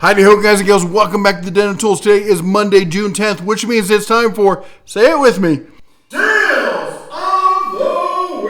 Howdy ho, guys and girls. Welcome back to the Den of Tools. Today is Monday, June 10th, which means it's time for, say it with me, Deals of the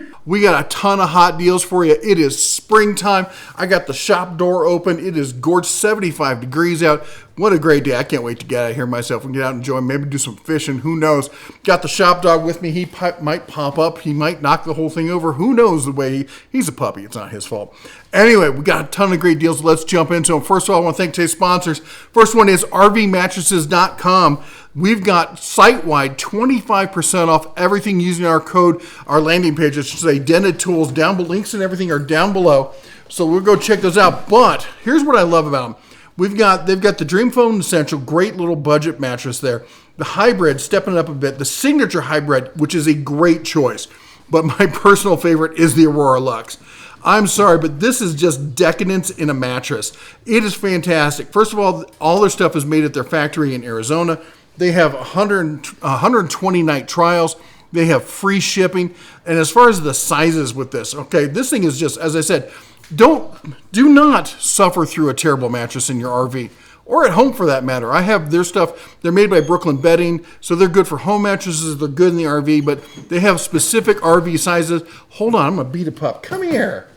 Week! We got a ton of hot deals for you. It is springtime. I got the shop door open. It is gorgeous, 75 degrees out. What a great day. I can't wait to get out of here myself and get out and enjoy, maybe do some fishing. Who knows? Got the shop dog with me. He might pop up. He might knock the whole thing over. Who knows the way he's a puppy. It's not his fault. Anyway, we got a ton of great deals. Let's jump into them. First of all, I want to thank today's sponsors. First one is rvmattresses.com. We've got site-wide 25% off everything using our code, our landing page. It should say Dented Tools down below. Links and everything are down below. So we'll go check those out. But here's what I love about them. They've got the Dream Foam Essential, great little budget mattress there. The hybrid, stepping it up a bit. The Signature Hybrid, which is a great choice. But my personal favorite is the Aurora Luxe. I'm sorry, but this is just decadence in a mattress. It is fantastic. First of all their stuff is made at their factory in Arizona. They have 120 night trials. They have free shipping. And as far as the sizes with this, okay, this thing is just, as I said, do not suffer through a terrible mattress in your RV or at home for that matter. I have their stuff. They're made by Brooklyn Bedding, so they're good for home mattresses. They're good in the RV, but they have specific RV sizes. Hold on, I'm going to beat a pup. Come here.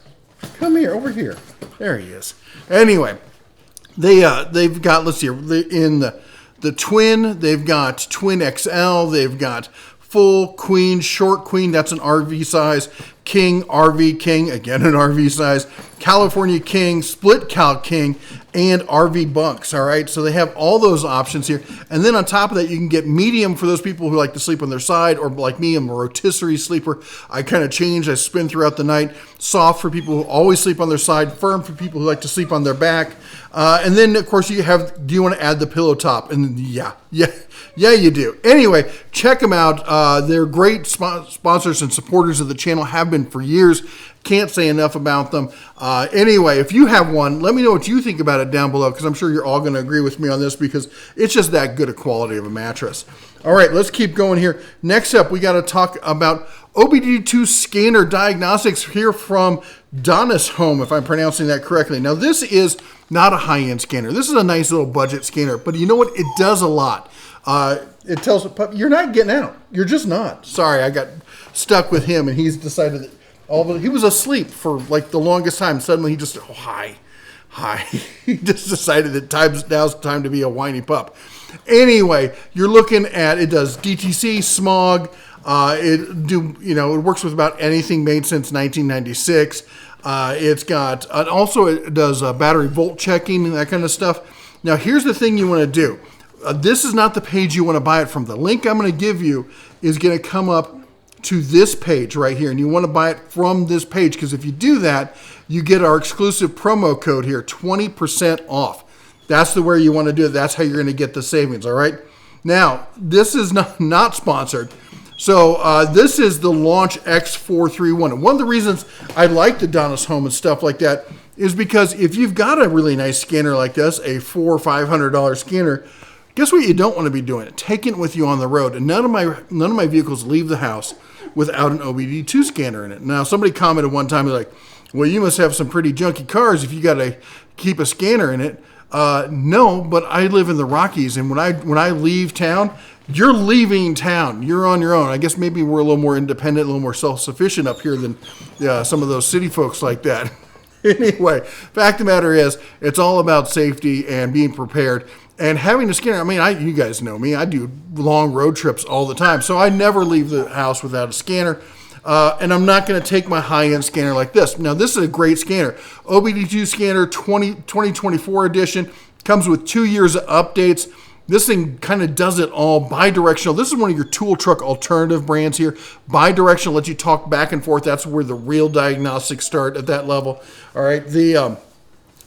Come here, over here. There he is. Anyway, they've got, let's see, in the twin, they've got twin XL, they've got full queen, short queen, that's an RV size, king, RV king, again an RV size, California king, split cal king, and RV bunks, all right? So they have all those options here. And then on top of that, you can get medium for those people who like to sleep on their side, or like me, I'm a rotisserie sleeper. I kind of change, I spin throughout the night. Soft for people who always sleep on their side, firm for people who like to sleep on their back. And then, of course, do you want to add the pillow top? And yeah, you do. Anyway, check them out. They're great sponsors and supporters of the channel, have been for years. Can't say enough about them. Anyway, if you have one, let me know what you think about it down below, because I'm sure you're all going to agree with me on this, because it's just that good a quality of a mattress. All right, let's keep going here. Next up, we got to talk about OBD2 scanner diagnostics here from Donis Home, if I'm pronouncing that correctly. Now, this is not a high-end scanner. This is a nice little budget scanner, but you know what? It does a lot. It tells the pup, you're not getting out. You're just not. Sorry, I got stuck with him, and he's decided that he was asleep for like the longest time. Suddenly he just, hi. He just decided that now's time to be a whiny pup. Anyway, you're looking at, it does DTC, smog. It works with about anything made since 1996. It does battery volt checking and that kind of stuff. Now, here's the thing you want to do. This is not the page you want to buy it from. The link I'm going to give you is going to come up to this page right here, and you want to buy it from this page, because if you do that, you get our exclusive promo code here, 20% off. That's the way you want to do it. That's how you're going to get the savings, all right? Now, this is not sponsored. So this is the Launch X431. And one of the reasons I like the Donis Home and stuff like that is because if you've got a really nice scanner like this, a $400 or $500 scanner, guess what you don't want to be doing? Taking it with you on the road. And none of my vehicles leave the house without an OBD2 scanner in it. Now, somebody commented one time, like, well, you must have some pretty junky cars if you got to keep a scanner in it. No, but I live in the Rockies, and when I leave town, you're leaving town. You're on your own. I guess maybe we're a little more independent, a little more self-sufficient up here than some of those city folks like that. Anyway, fact of the matter is, it's all about safety and being prepared. And having a scanner, I mean, you guys know me. I do long road trips all the time, so I never leave the house without a scanner. And I'm not going to take my high-end scanner like this. Now, this is a great scanner. OBD2 scanner 2024 edition. Comes with 2 years of updates. This thing kind of does it all bidirectional. This is one of your tool truck alternative brands here. Bidirectional, lets you talk back and forth. That's where the real diagnostics start at that level. All right.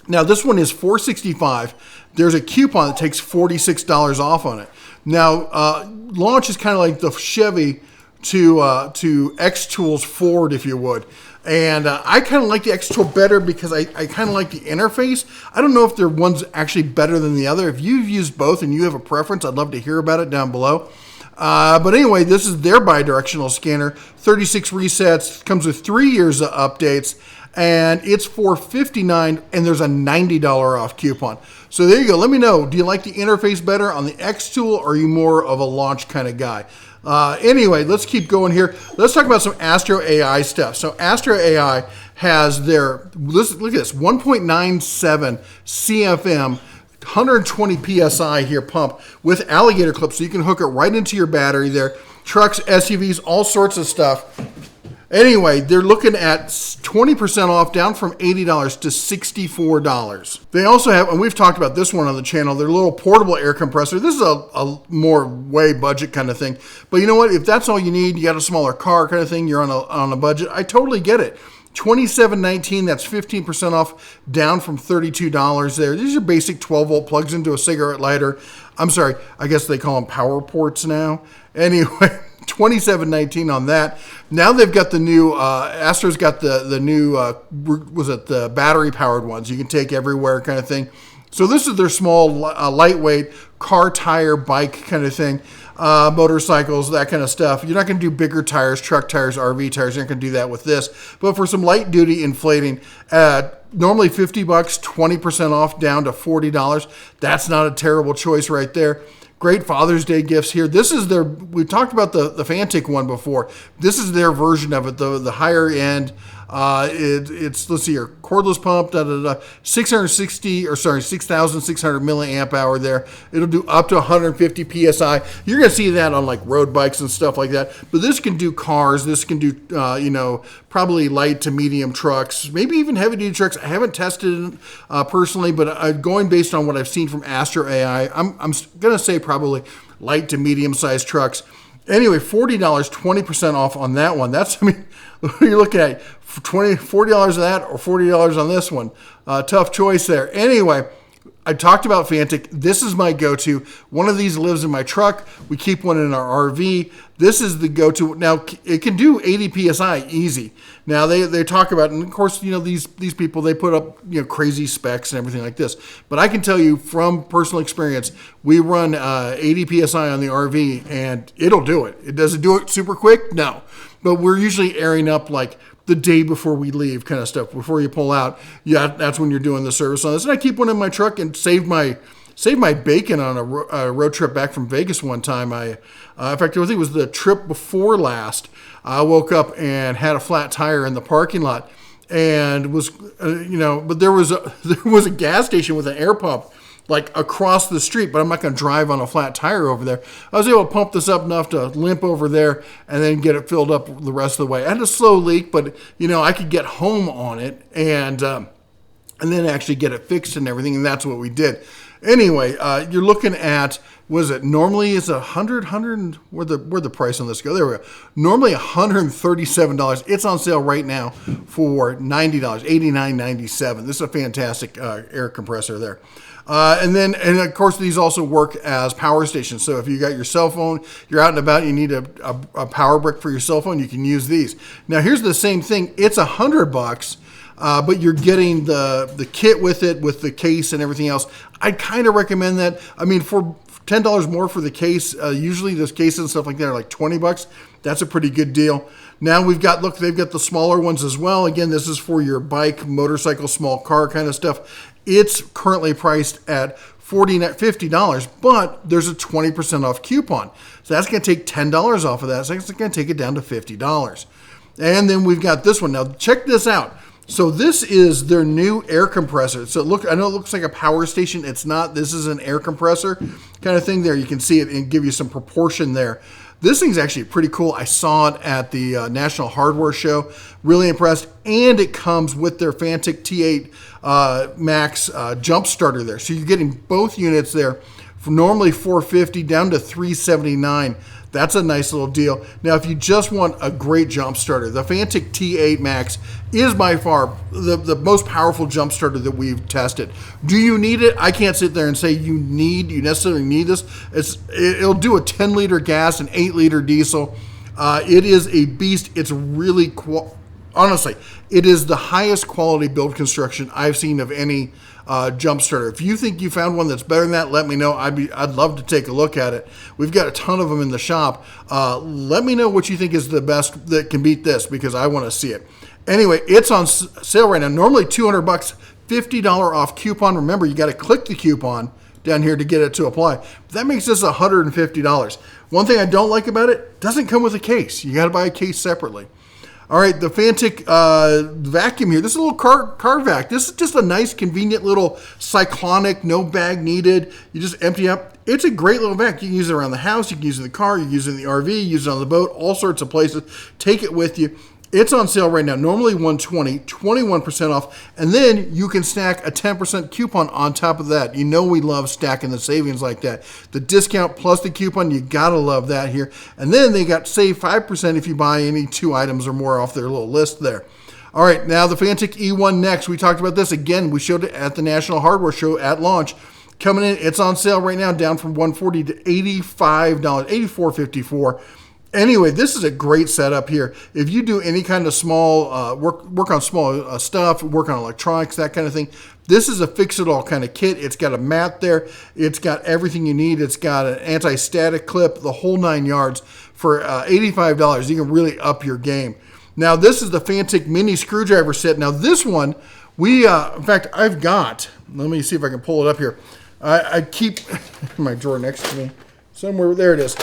Now, this one is $465. There's a coupon that takes $46 off on it. Now, Launch is kind of like the Chevy to X-Tools Ford, if you would. And I kind of like the X-Tool better because I kind of like the interface. I don't know if one's actually better than the other. If you've used both and you have a preference, I'd love to hear about it down below. But anyway, this is their bidirectional scanner. 36 resets, comes with 3 years of updates. and it's $459, and there's a $90 off coupon. So there you go. Let me know. Do you like the interface better on the X tool, or are you more of a launch kind of guy? Anyway, let's keep going here. Let's talk about some Astro AI stuff. So Astro AI has their, look at this, 1.97 CFM, 120 PSI here pump with alligator clips, so you can hook it right into your battery there. Trucks, SUVs, all sorts of stuff. Anyway, they're looking at 20% off, down from $80 to $64. They also have, and we've talked about this one on the channel, their little portable air compressor. This is a more way budget kind of thing. But you know what? If that's all you need, you got a smaller car kind of thing, you're on a budget, I totally get it. $27.19, that's 15% off, down from $32 there. These are basic 12-volt plugs into a cigarette lighter. I'm sorry, I guess they call them power ports now. Anyway, $27.19 on that. Now they've got the new, Astro's got the new, the battery-powered ones you can take everywhere kind of thing. So this is their small, lightweight car, tire, bike kind of thing. Motorcycles, that kind of stuff. You're not going to do bigger tires, truck tires, RV tires. You're not going to do that with this. But for some light duty inflating, normally $50, 20% off, down to $40. That's not a terrible choice right there. Great Father's Day gifts here. This is their, we talked about the Fantic one before. This is their version of it, the higher end. It's, let's see here, cordless pump, 6,600 milliamp hour there. It'll do up to 150 PSI. You're going to see that on like road bikes and stuff like that. But this can do cars. This can do, probably light to medium trucks, maybe even heavy duty trucks. I haven't tested it personally, but going based on what I've seen from Astro AI, I'm going to say probably light to medium sized trucks. Anyway, $40, 20% off on that one. That's, I mean, you're looking at $40 of that or $40 on this one. Tough choice there. Anyway, I talked about Fantic. This is my go-to. One of these lives in my truck. We keep one in our RV. This is the go-to. Now, it can do 80 PSI easy. Now, they talk about, and of course, these people, they put up, crazy specs and everything like this. But I can tell you from personal experience, we run 80 PSI on the RV, and it'll do it. Does it do it super quick? No. But we're usually airing up like the day before we leave kind of stuff. Before you pull out, that's when you're doing the service on this. And I keep one in my truck and save my bacon on a road trip back from Vegas one time. In fact, I think it was the trip before last. I woke up and had a flat tire in the parking lot, and was, but there was a gas station with an air pump like across the street, but I'm not going to drive on a flat tire over there. I was able to pump this up enough to limp over there and then get it filled up the rest of the way. I had a slow leak, but I could get home on it and then actually get it fixed and everything, and that's what we did. Anyway, you're looking at, normally it's where'd the price on this go? There we go. Normally $137. It's on sale right now for $90, $89.97. This is a fantastic air compressor there. And of course, these also work as power stations. So if you got your cell phone, you're out and about, you need a power brick for your cell phone, you can use these. Now, here's the same thing. It's $100, but you're getting the kit with it, with the case and everything else. I kind of recommend that. I mean, for $10 more for the case, usually those cases and stuff like that are like $20. That's a pretty good deal. Now they've got the smaller ones as well. Again, this is for your bike, motorcycle, small car kind of stuff. It's currently priced at $50, but there's a 20% off coupon. So that's going to take $10 off of that. So it's going to take it down to $50. And then we've got this one. Now check this out. So this is their new air compressor. So I know it looks like a power station. It's not. This is an air compressor kind of thing there. You can see it and give you some proportion there. This thing's actually pretty cool. I saw it at the National Hardware Show. Really impressed. And it comes with their Fantic T8 Max jump starter there. So you're getting both units there from normally $450 down to $379. That's a nice little deal. Now, if you just want a great jump starter, the Fantic T8 Max is by far the most powerful jump starter that we've tested. Do you need it? I can't sit there and say you necessarily need this. It'll do a 10-liter gas and 8-liter diesel. It is a beast. It's really, honestly, it is the highest quality build construction I've seen of any jump starter. If you think you found one that's better than that, let me know. I'd love to take a look at it. We've got a ton of them in the shop. Let me know what you think is the best that can beat this, because I want to see it. Anyway, it's on sale right now. Normally $200, $50 off coupon. Remember, you got to click the coupon down here to get it to apply. But that makes this $150. One thing I don't like about it, doesn't come with a case. You got to buy a case separately. All right, the Fantic vacuum here. This is a little car vac. This is just a nice, convenient little cyclonic, no bag needed. You just empty up. It's a great little vac. You can use it around the house. You can use it in the car. You can use it in the RV. Use it on the boat. All sorts of places. Take it with you. It's on sale right now. Normally $120, 21% off. And then you can stack a 10% coupon on top of that. You know we love stacking the savings like that. The discount plus the coupon, you got to love that here. And then they got save 5% if you buy any 2 items or more off their little list there. All right, now the Fantic E1 next. We talked about this. Again, we showed it at the National Hardware Show at launch. Coming in, it's on sale right now, down from $140 to $85, $84.54. Anyway, this is a great setup here. If you do any kind of small work on small stuff, work on electronics, that kind of thing, this is a fix-it-all kind of kit. It's got a mat there. It's got everything you need. It's got an anti-static clip, the whole 9 yards. For $85, you can really up your game. Now, this is the Fantic mini screwdriver set. Now, this one, in fact, I've got, let me see if I can pull it up here. I keep my drawer next to me. Somewhere, there it is.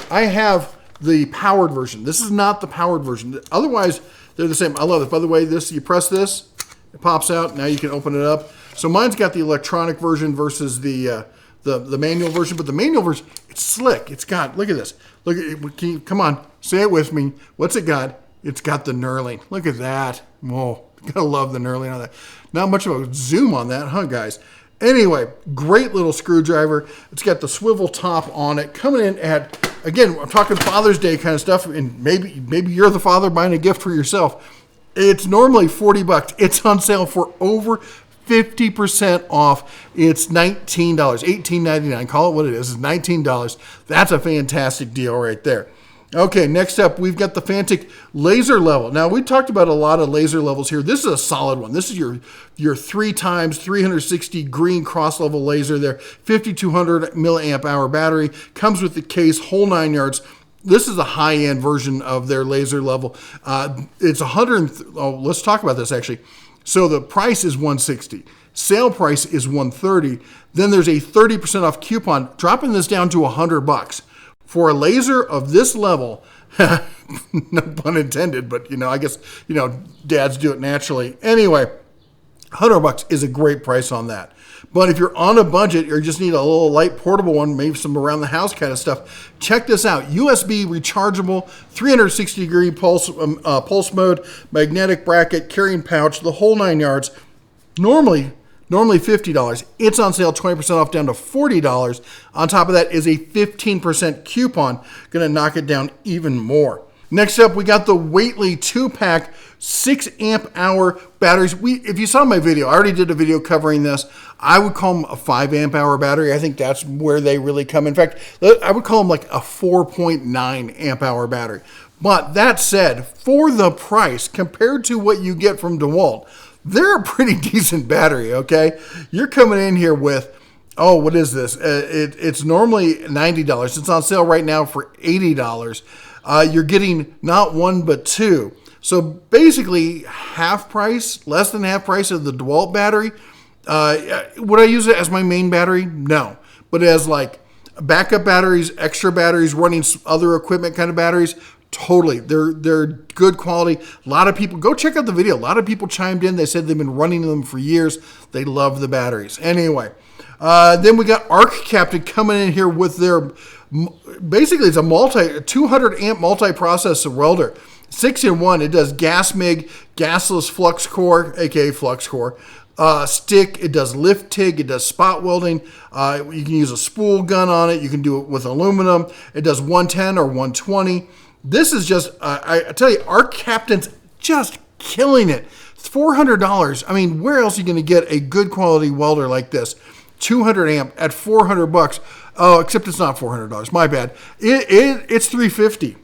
I have the powered version. This is not the powered version. Otherwise, they're the same. I love it. By the way, this, you press this, it pops out. Now you can open it up. So mine's got the electronic version versus the manual version. But the manual version, it's slick. It's got, look at this. Look at it. Come on, say it with me. What's it got? It's got the knurling. Look at that. Whoa, gotta love the knurling on that. Not much of a zoom on that, huh, guys? Anyway, great little screwdriver. It's got the swivel top on it. Coming in at, again, I'm talking Father's Day kind of stuff, and maybe you're the father buying a gift for yourself. It's normally $40. It's on sale for over 50% off. It's $19, $18.99. Call it what it is. It's $19. That's a fantastic deal right there. Okay, next up, we've got the Fantic laser level. Now, we talked about a lot of laser levels here. This is a solid one. This is your 3 times 360 green cross level laser there, 5,200 milliamp hour battery, comes with the case, whole 9 yards. This is a high-end version of their laser level. It's let's talk about this actually. So the price is $160. Sale price is $130. Then there's a 30% off coupon, dropping this down to $100. For a laser of this level, no pun intended, but I guess dads do it naturally. Anyway, $100 is a great price on that. But if you're on a budget or just need a little light portable one, maybe some around the house kind of stuff, check this out. USB rechargeable, 360-degree pulse mode, magnetic bracket, carrying pouch, the whole 9 yards. Normally $50. It's on sale 20% off down to $40. On top of that is a 15% coupon. Going to knock it down even more. Next up, we got the Whately 2-pack 6 amp hour batteries. If you saw my video, I already did a video covering this. I would call them a 5 amp hour battery. I think that's where they really come. In fact, I would call them like a 4.9 amp hour battery. But that said, for the price compared to what you get from DeWalt, they're a pretty decent battery, okay? You're coming in here with, what is this? It's normally $90. It's on sale right now for $80. You're getting not one, but 2. So basically half price, less than half price of the DeWalt battery. Would I use it as my main battery? No. But as like backup batteries, extra batteries, running other equipment kind of batteries, totally. They're good quality. A lot of people, go check out the video. A lot of people chimed in. They said they've been running them for years. They love the batteries. Anyway, then we got Arc Captain coming in here with their, basically it's a 200 amp multi-processor welder. 6-in-1. It does gas MIG, gasless flux core, aka flux core. Stick, it does lift TIG, it does spot welding. You can use a spool gun on it. You can do it with aluminum. It does 110 or 120. This is just, I tell you, Arc Captain's just killing it. It's $400. I mean, where else are you going to get a good quality welder like this? 200 amp at $400. Oh, except it's not $400. My bad. It's $350.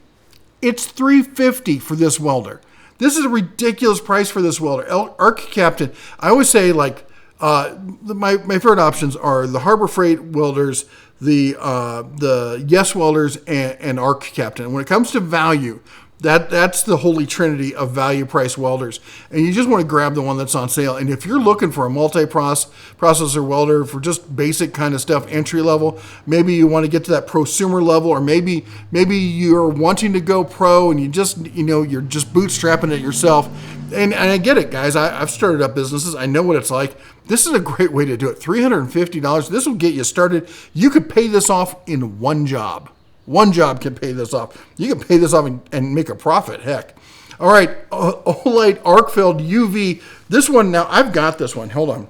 It's $350 for this welder. This is a ridiculous price for this welder. Arc Captain, I always say like, my favorite options are the Harbor Freight welders, the Yes welders, and Arc Captain. When it comes to value, That's the holy trinity of value price welders. And you just want to grab the one that's on sale. And if you're looking for a multi-processor welder for just basic kind of stuff, entry level, maybe you want to get to that prosumer level, or maybe you're wanting to go pro and you're just bootstrapping it yourself. And I get it, guys. I've started up businesses. I know what it's like. This is a great way to do it. $350. This will get you started. You could pay this off in one job. One job can pay this off. You can pay this off and make a profit. Heck. All right. Olight Arcfeld UV. This one, now I've got this one. Hold on.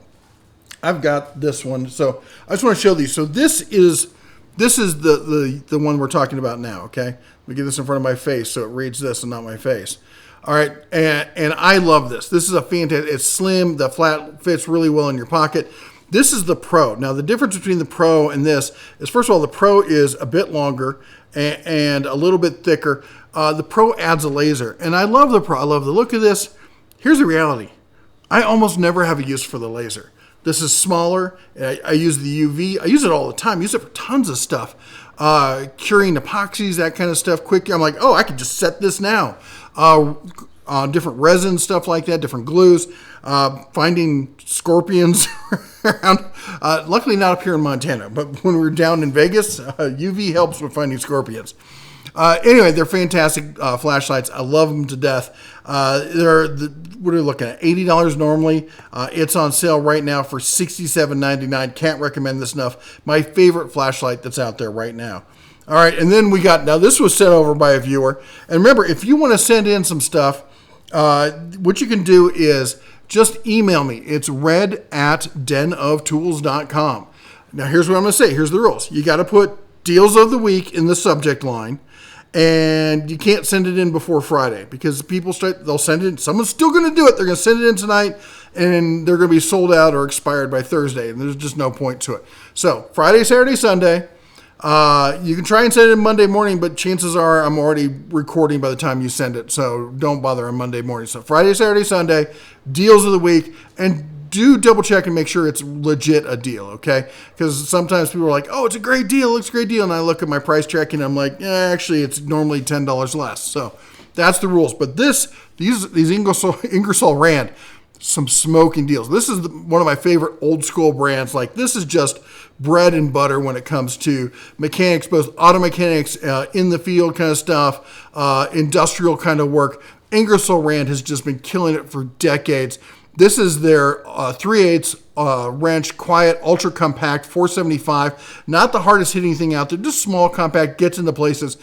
I've got this one. So I just want to show these. So this is the one we're talking about now. Okay. Let me get this in front of my face so it reads this and not my face. All right. And I love this. This is a fantastic. It's slim. The flat fits really well in your pocket. This is the Pro. Now, the difference between the Pro and this is, first of all, the Pro is a bit longer and a little bit thicker. The Pro adds a laser, and I love the Pro. I love the look of this. Here's the reality. I almost never have a use for the laser. This is smaller. I use the UV. I use it all the time. I use it for tons of stuff. Curing epoxies, that kind of stuff. Quick, I'm like, oh, I could just set this now. Different resins, stuff like that, different glues, finding scorpions around. Luckily not up here in Montana, but when we're down in Vegas, UV helps with finding scorpions. Anyway, they're fantastic flashlights. I love them to death. What are we looking at? $80 normally. It's on sale right now for $67.99. Can't recommend this enough. My favorite flashlight that's out there right now. All right, and then now this was sent over by a viewer. And remember, if you want to send in some stuff, what you can do is just email me. It's red@denoftools.com. Now, here's what I'm going to say. Here's the rules. You got to put deals of the week in the subject line, and you can't send it in before Friday because they'll send it in. Someone's still going to do it. They're going to send it in tonight, and they're going to be sold out or expired by Thursday, and there's just no point to it. So Friday, Saturday, Sunday. You can try and send it in Monday morning, but chances are I'm already recording by the time you send it, so don't bother on Monday morning. So Friday, Saturday, Sunday, deals of the week, and do double check and make sure it's legit a deal, okay? Because sometimes people are like, oh, it's a great deal, looks a great deal, and I look at my price check and I'm like, actually, it's normally $10 less. So that's the rules. But these Ingersoll Rand, some smoking deals. This is one of my favorite old school brands. Like, this is just bread and butter when it comes to mechanics, both auto mechanics, in the field kind of stuff, industrial kind of work. Ingersoll Rand has just been killing it for decades. This is their 3/8 wrench, quiet, ultra compact, 475. Not the hardest hitting thing out there, just small, compact, gets into places.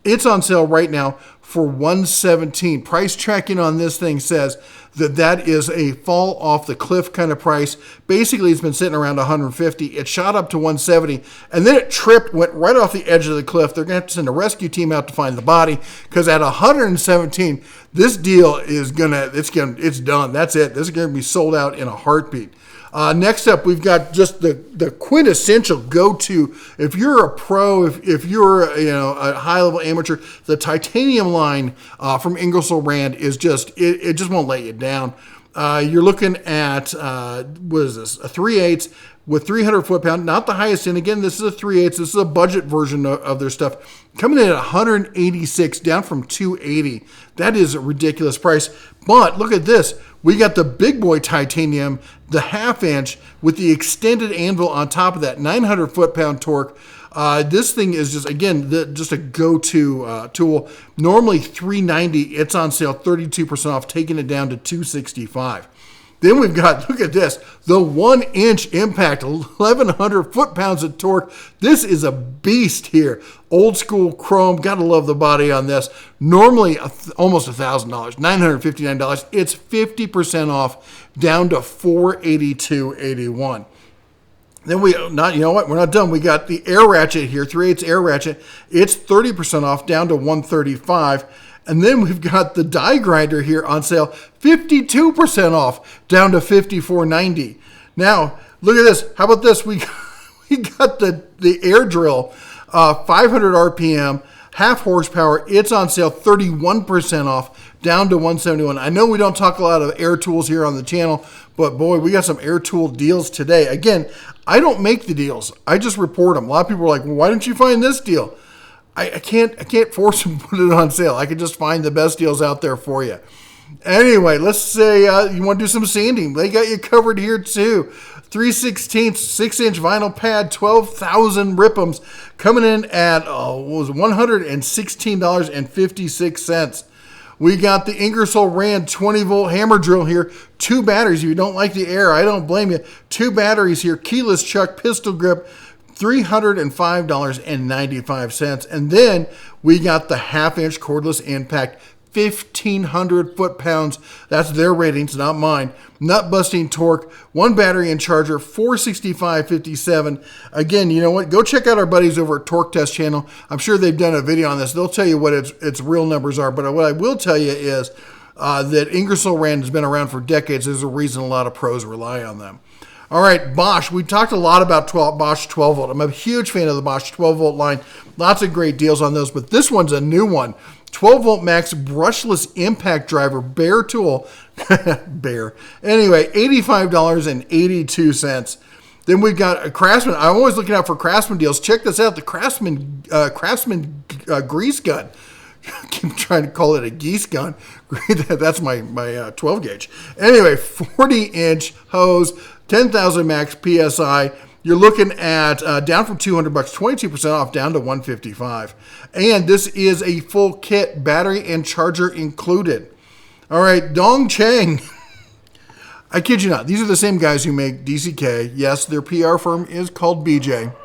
It's on sale right now for $117. Price tracking on this thing says that is a fall off the cliff kind of price. Basically, it's been sitting around $150. It shot up to $170, and then it tripped, went right off the edge of the cliff. They're going to have to send a rescue team out to find the body, because at $117, this deal is it's done. That's it. This is going to be sold out in a heartbeat. Next up, we've got just the quintessential go-to. If you're a pro, if you're a high-level amateur, the titanium line from Ingersoll Rand is just it just won't let you down. You're looking at what is this? A 3/8 with 300 foot-pound, not the highest end. Again, this is a 3/8. This is a budget version of their stuff. Coming in at $186, down from $280. That is a ridiculous price. But look at this. We got the big boy titanium, the 1/2 inch with the extended anvil on top of that, 900 foot-pound torque. This thing is just, again, just a go-to tool. Normally $390. It's on sale, 32% off, taking it down to $265. Then we've got, look at this, the 1-inch impact, 1,100 foot-pounds of torque. This is a beast here. Old school chrome, gotta love the body on this. Normally almost $1,000, $959. It's 50% off, down to $482.81. Then we're not done. We got the air ratchet here, 3/8 air ratchet. It's 30% off, down to $135. And then we've got the die grinder here on sale, 52% off, down to $54.90. Now, look at this. How about this? We got the air drill, 500 RPM, 1/2 horsepower. It's on sale, 31% off, down to $171. I know we don't talk a lot of air tools here on the channel, but boy, we got some air tool deals today. Again, I don't make the deals. I just report them. A lot of people are like, well, why didn't you find this deal? I can't force them to put it on sale. I can just find the best deals out there for you. Anyway, let's say you want to do some sanding. They got you covered here too. 3/16 6-inch vinyl pad, 12,000 ripums, coming in at $116.56. We got the Ingersoll Rand 20-volt hammer drill here. 2 batteries. If you don't like the air, I don't blame you. 2 batteries here. Keyless chuck, pistol grip, $305.95. And then we got the half-inch cordless impact, 1,500 foot-pounds. That's their ratings, not mine. Nut-busting torque, 1 battery and charger, $465.57. Again, you know what? Go check out our buddies over at Torque Test channel. I'm sure they've done a video on this. They'll tell you what its real numbers are. But what I will tell you is that Ingersoll Rand has been around for decades. There's a reason a lot of pros rely on them. All right, Bosch. We talked a lot about Bosch 12 volt. I'm a huge fan of the Bosch 12 volt line. Lots of great deals on those, but this one's a new one. 12 volt max brushless impact driver, bare tool. Bare. Anyway, $85.82. Then we've got a Craftsman. I'm always looking out for Craftsman deals. Check this out, the Craftsman grease gun. I keep trying to call it a geese gun. That's my 12 gauge. Anyway, 40-inch hose, 10,000 max PSI. You're looking at down from $200, 22% off, down to $155. And this is a full kit, battery and charger included. All right, Dongcheng. I kid you not. These are the same guys who make DCK. Yes, their PR firm is called BJ.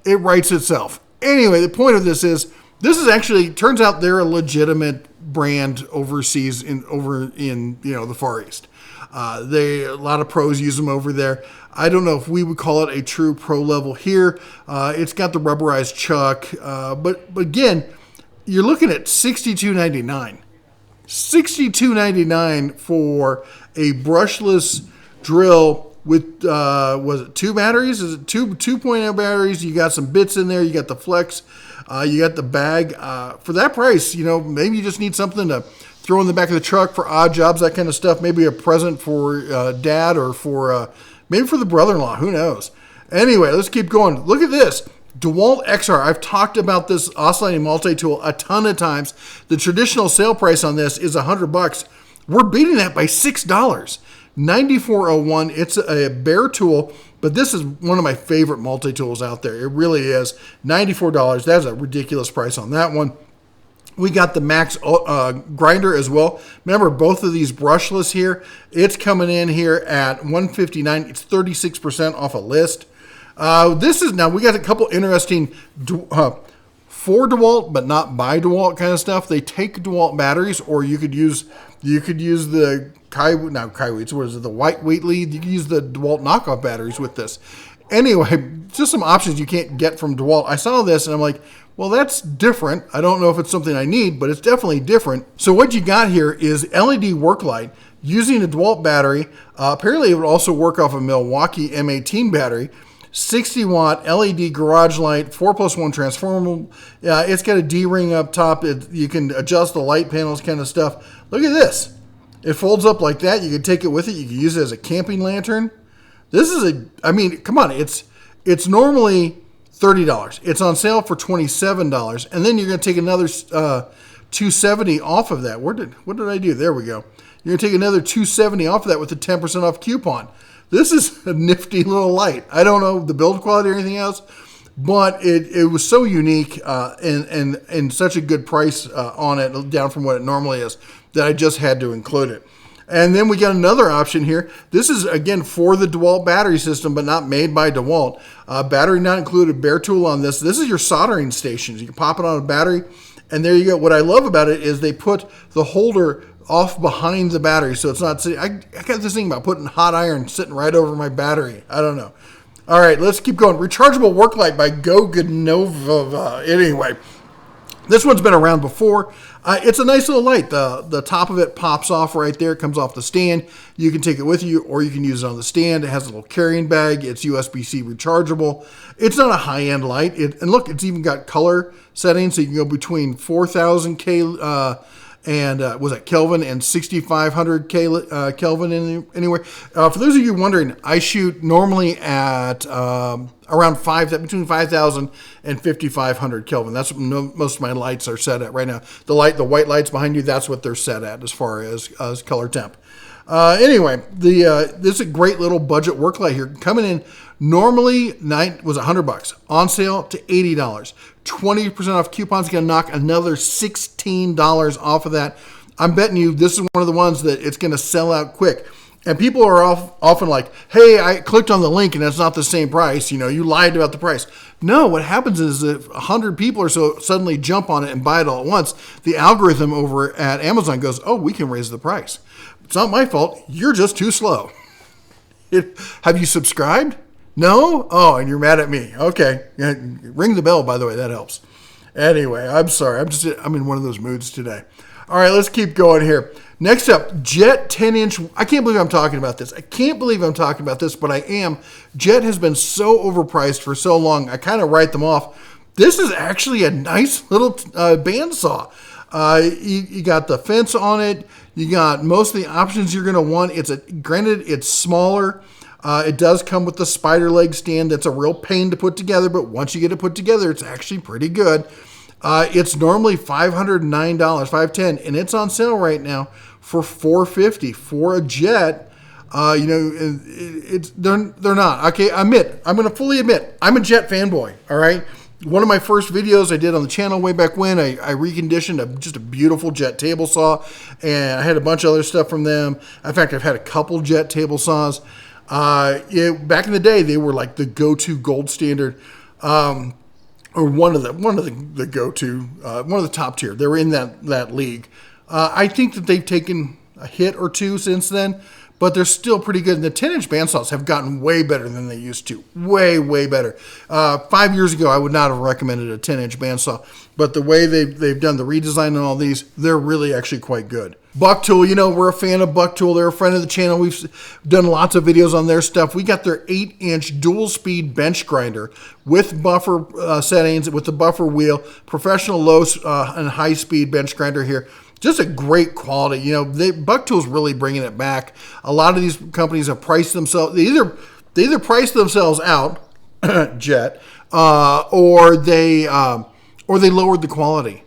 It writes itself. Anyway, the point of this is actually, turns out they're a legitimate brand overseas over in the Far East. A lot of pros use them over there. I don't know if we would call it a true pro level here. It's got the rubberized chuck, but again, you're looking at $62.99. $62.99 for a brushless drill with was it 2 batteries? Is it 2.0 batteries? You got some bits in there. You got the flex. You got the bag. For that price, maybe you just need something to throw in the back of the truck for odd jobs, that kind of stuff. Maybe a present for dad or for maybe for the brother-in-law. Who knows? Anyway, let's keep going. Look at this. DeWalt XR. I've talked about this oscillating multi-tool a ton of times. The traditional sale price on this is $100. We're beating that by $6. $94.01. It's a bare tool, but this is one of my favorite multi-tools out there. It really is. $94. That's a ridiculous price on that one. We got the Max grinder as well. Remember, both of these brushless here. It's coming in here at $159. It's 36% off a list. Now we got a couple interesting for DeWalt, but not by DeWalt kind of stuff. They take DeWalt batteries, or you could use the the White Wheatley. You can use the DeWalt knockoff batteries with this. Anyway, just some options you can't get from DeWalt. I saw this and I'm like, well, that's different. I don't know if it's something I need, but it's definitely different. So what you got here is LED work light using a DeWalt battery. Apparently, it would also work off a Milwaukee M18 battery. 60-watt LED garage light, 4+1 transformable. It's got a D-ring up top. You can adjust the light panels kind of stuff. Look at this. It folds up like that. You can take it with you. You can use it as a camping lantern. This is come on. It's normally $30. It's on sale for $27. And then you're going to take another $270 off of that. What did I do? There we go. You're going to take another $270 off of that with a 10% off coupon. This is a nifty little light. I don't know the build quality or anything else, but it was so unique and such a good price on it, down from what it normally is, that I just had to include it. And then we got another option here. This is, again, for the DeWalt battery system, but not made by DeWalt. Battery not included, bare tool on this. This is your soldering stations. You can pop it on a battery, and there you go. What I love about it is they put the holder off behind the battery, so it's not sitting. I got this thing about putting hot iron sitting right over my battery. I don't know. All right, let's keep going. Rechargeable work light by Goganova. Anyway, this one's been around before. It's a nice little light. The top of it pops off right there. It comes off the stand. You can take it with you, or you can use it on the stand. It has a little carrying bag. It's USB-C rechargeable. It's not a high-end light. And look, it's even got color settings, so you can go between 4,000 K and was it Kelvin and 6,500 Kelvin anywhere. For those of you wondering, I shoot normally at around between 5,000 and 5,500 Kelvin. That's what most of my lights are set at right now. The white lights behind you, that's what they're set at as far as color temp. Anyway, this is a great little budget work light here. Coming in normally was $100, on sale to $80. 20% off coupons, going to knock another $16 off of that. I'm betting you this is one of the ones that it's going to sell out quick. And people are often like, hey, I clicked on the link and it's not the same price. You lied about the price. No, what happens is if 100 people or so suddenly jump on it and buy it all at once, the algorithm over at Amazon goes, oh, we can raise the price. It's not my fault. You're just too slow. Have you subscribed? No? Oh, and you're mad at me. Okay. Yeah, ring the bell, by the way. That helps. Anyway, I'm sorry. I'm in one of those moods today. All right, let's keep going here. Next up, Jet 10-inch. I can't believe I'm talking about this. But I am. Jet has been so overpriced for so long. I kind of write them off. This is actually a nice little bandsaw. You got the fence on it. You got most of the options you're going to want. Granted, it's smaller. It does come with the spider leg stand. That's a real pain to put together, but once you get it put together, it's actually pretty good. It's normally $509, $510, and it's on sale right now for $450 for a Jet. They're not. Okay, I'm going to fully admit, I'm a Jet fanboy, all right? One of my first videos I did on the channel way back when, I reconditioned just a beautiful Jet table saw, and I had a bunch of other stuff from them. In fact, I've had a couple Jet table saws. Back in the day, they were like the go-to gold standard, or one of the go-to, one of the top tier. They were in that league. I think that they've taken a hit or two since then, but they're still pretty good. And the 10-inch bandsaws have gotten way better than they used to. Way, way better. 5 years ago, I would not have recommended a 10-inch bandsaw, but the way they've done the redesign on all these, they're really actually quite good. Buck Tool, we're a fan of Buck Tool. They're a friend of the channel. We've done lots of videos on their stuff. We got their 8-inch dual-speed bench grinder with buffer settings, with the buffer wheel, professional low and high-speed bench grinder here. Just a great quality. Buck Tool's really bringing it back. A lot of these companies have priced themselves. They either price themselves out, Jet, or they lowered the quality.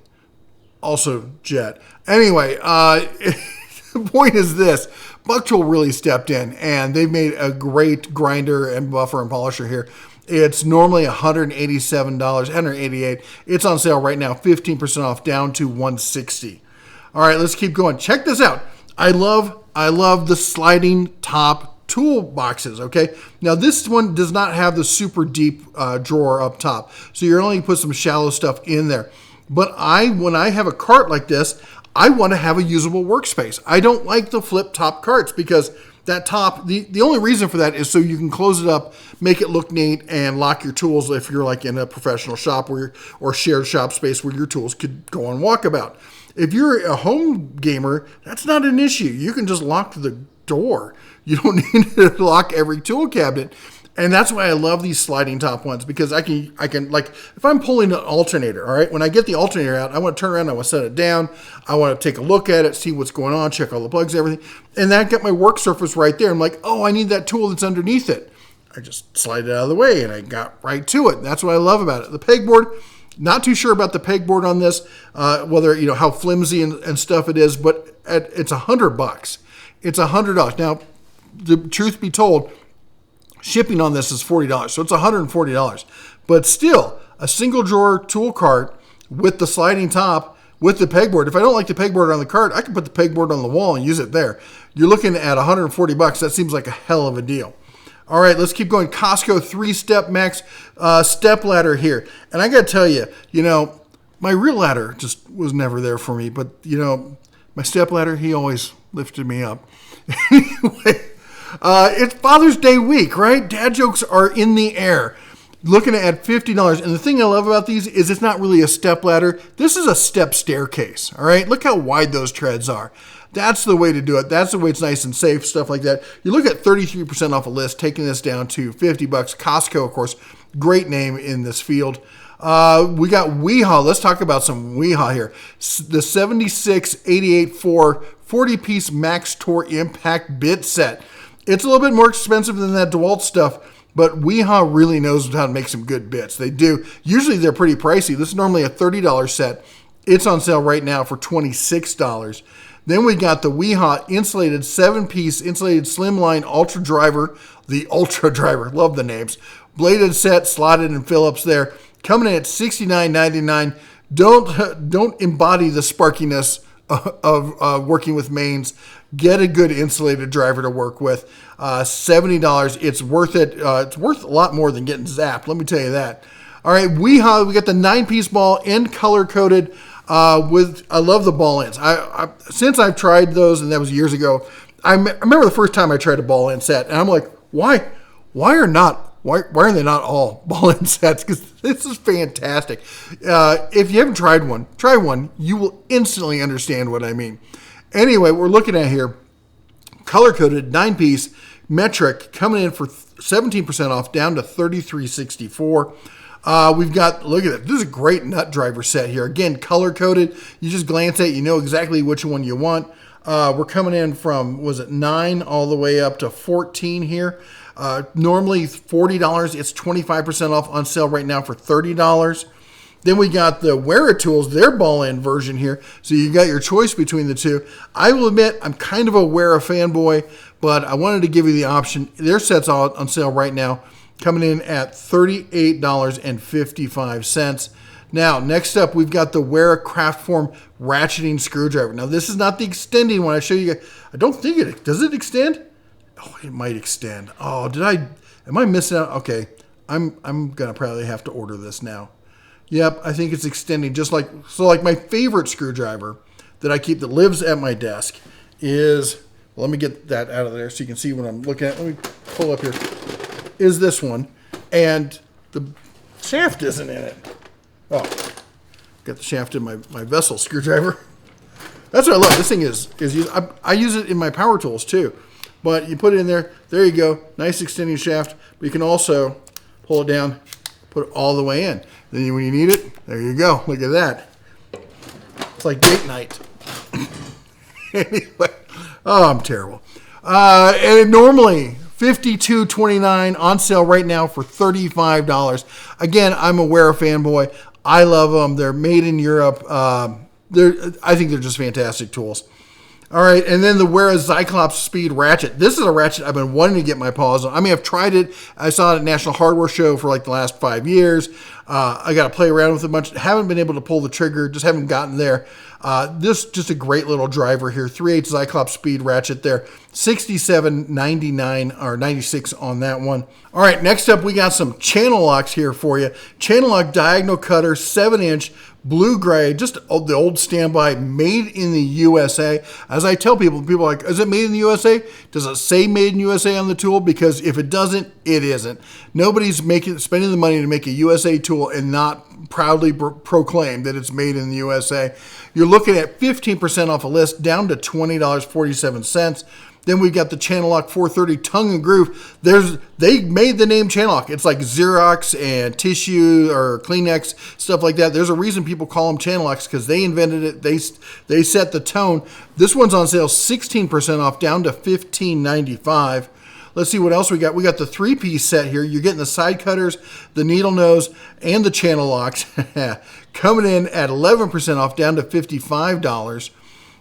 Also, Jet. Anyway, the point is this. Buck Tool really stepped in, and they've made a great grinder and buffer and polisher here. It's normally $187, $188. It's on sale right now, 15% off, down to $160. All right, let's keep going. Check this out. I love the sliding top tool boxes, okay? Now, this one does not have the super deep drawer up top, so you're only put some shallow stuff in there. But when I have a cart like this, I want to have a usable workspace. I don't like the flip top carts because that top, the only reason for that is so you can close it up, make it look neat, and lock your tools if you're like in a professional shop or shared shop space where your tools could go on walkabout. If you're a home gamer, that's not an issue. You can just lock the door. You don't need to lock every tool cabinet. And that's why I love these sliding top ones, because I can like, if I'm pulling an alternator, all right, when I get the alternator out, I want to turn around, I want to set it down, I want to take a look at it, see what's going on, check all the plugs, everything. And then I got my work surface right there. I'm like, oh, I need that tool that's underneath it. I just slide it out of the way and I got right to it. That's what I love about it. The pegboard, not too sure about the pegboard on this, whether, how flimsy and stuff it is, but it's $100. It's $100. Now, the truth be told, shipping on this is $40, so it's $140. But still, a single drawer tool cart with the sliding top, with the pegboard. If I don't like the pegboard on the cart, I can put the pegboard on the wall and use it there. You're looking at $140. That seems like a hell of a deal. All right, let's keep going. Costco 3-step max step ladder here. And I got to tell you, my real ladder just was never there for me. But, my step ladder, he always lifted me up. Anyway, it's Father's Day week, right? Dad jokes are in the air. Looking at $50. And the thing I love about these is it's not really a step ladder. This is a step staircase, all right? Look how wide those treads are. That's the way to do it. That's the way it's nice and safe, stuff like that. You look at 33% off a list, taking this down to $50. Costco, of course, great name in this field. We got Weehaw. Let's talk about some Weehaw here. The 7688-4 40-piece Max Tour Impact bit set. It's a little bit more expensive than that DeWalt stuff, but Weehaw really knows how to make some good bits. They do. Usually they're pretty pricey. This is normally a $30 set. It's on sale right now for $26. Then we got the Weehaw insulated 7-piece insulated slimline Ultra Driver. The Ultra Driver, love the names. Bladed set, slotted in Phillips there. Coming in at $69.99. Don't embody the sparkiness of working with mains. Get a good insulated driver to work with. $70. It's worth it. It's worth a lot more than getting zapped. Let me tell you that. All right, we got the 9-piece ball end color coded. I love the ball ends. Since I've tried those, and that was years ago. I remember the first time I tried a ball end set, and I'm like, why are they not all ball end sets? Because this is fantastic. If you haven't tried one, try one. You will instantly understand what I mean. Anyway, we're looking at here, color-coded 9-piece metric coming in for 17% off, down to $33.64. We've got, look at it. This is a great nut driver set here. Again, color-coded. You just glance at it, you know exactly which one you want. We're coming in from, was it 9 all the way up to 14 here. Normally $40. It's 25% off, on sale right now for $30. Then we got the Wera Tools, their ball end version here. So you got your choice between the two. I will admit, I'm kind of a Wera fanboy, but I wanted to give you the option. Their set's on sale right now, coming in at $38.55. Now, next up, we've got the Wera Craftform ratcheting screwdriver. Now, this is not the extending one. I show you. I don't think it does. It extend? Oh, it might extend. Oh, am I missing out? Okay, I'm gonna probably have to order this now. Yep, I think it's extending. Like my favorite screwdriver that I keep that lives at my desk is. Well, let me get that out of there so you can see what I'm looking at. Let me pull up here. Is this one, and the shaft isn't in it. Oh, got the shaft in my vessel screwdriver. That's what I love. This thing is used. I use it in my power tools too. But you put it in there. There you go. Nice extending shaft. But you can also pull it down, put it all the way in. Then when you need it, there you go. Look at that. It's like date night. Anyway, oh, I'm terrible. And normally $52.29 on sale right now for $35. Again, I'm a Wera fanboy. I love them. They're made in Europe. I think they're just fantastic tools. All right, and then the Wera Cyclops Speed Ratchet. This is a ratchet I've been wanting to get my paws on. I mean, I've tried it. I saw it at National Hardware Show for like the last 5 years. I got to play around with it a bunch. Haven't been able to pull the trigger. Just haven't gotten there. This just a great little driver here. 3/8 Cyclops Speed Ratchet there. $67.99 or $96 on that one. All right, next up we got some channel locks here for you. Channel lock diagonal cutter, 7-inch. Blue gray, just the old standby, made in the USA. As I tell people are like, is it made in the USA? Does it say made in USA on the tool? Because if it doesn't, it isn't. Nobody's spending the money to make a USA tool and not proudly proclaim that it's made in the USA. You're looking at 15% off a list, down to $20.47. Then we've got the Channel Lock 430 Tongue and Groove. They made the name Channel Lock. It's like Xerox and tissue or Kleenex, stuff like that. There's a reason people call them Channel Locks, because they invented it. They set the tone. This one's on sale 16% off, down to $15.95. Let's see what else we got. We got the 3-piece set here. You're getting the side cutters, the needle nose, and the channel locks. Coming in at 11% off, down to $55.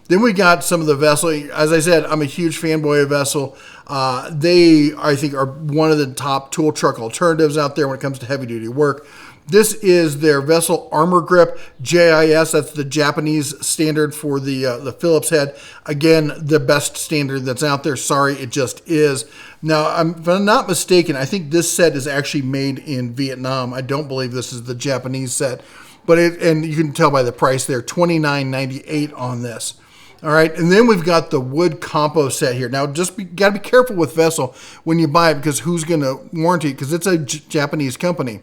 Then we got some of the Vessel. As I said, I'm a huge fanboy of Vessel. They, I think, are one of the top tool truck alternatives out there when it comes to heavy-duty work. This is their Vessel Armor Grip JIS. That's the Japanese standard for the Phillips head. Again, the best standard that's out there. Sorry, it just is. Now, if I'm not mistaken, I think this set is actually made in Vietnam. I don't believe this is the Japanese set. And you can tell by the price there, $29.98 on this. All right, and then we've got the wood compo set here. Now, got to be careful with Vessel when you buy it, because who's going to warranty it? Because it's a Japanese company.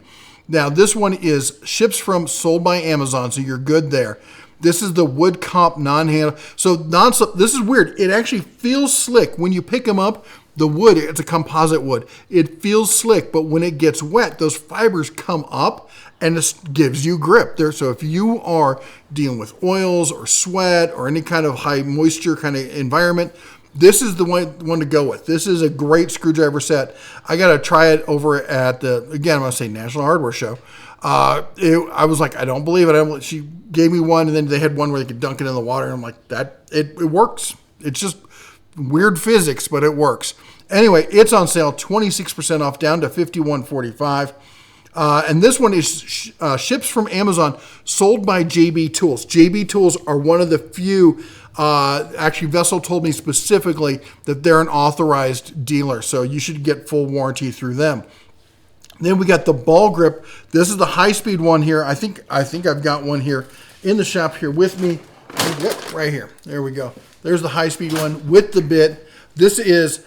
Now, this one is sold by Amazon, so you're good there. This is the wood comp non-handle. So this is weird. It actually feels slick when you pick them up. The wood, it's a composite wood. It feels slick, but when it gets wet, those fibers come up and it gives you grip there. So if you are dealing with oils or sweat or any kind of high moisture kind of environment, this is the one to go with. This is a great screwdriver set. I got to try it over at the, again, I'm going to say National Hardware Show. I was like, I don't believe it. She gave me one, and then they had one where they could dunk it in the water. And I'm like, it works. It's just weird physics, but it works. Anyway, it's on sale, 26% off, down to $51.45. And this one is ships from Amazon, sold by JB Tools. JB Tools are one of the few, actually Vessel told me specifically that they're an authorized dealer, so you should get full warranty through them. Then we got the ball grip. This is the high-speed one here. I think I've got one here in the shop here with me. Yep, right here. There we go. There's the high-speed one with the bit. This is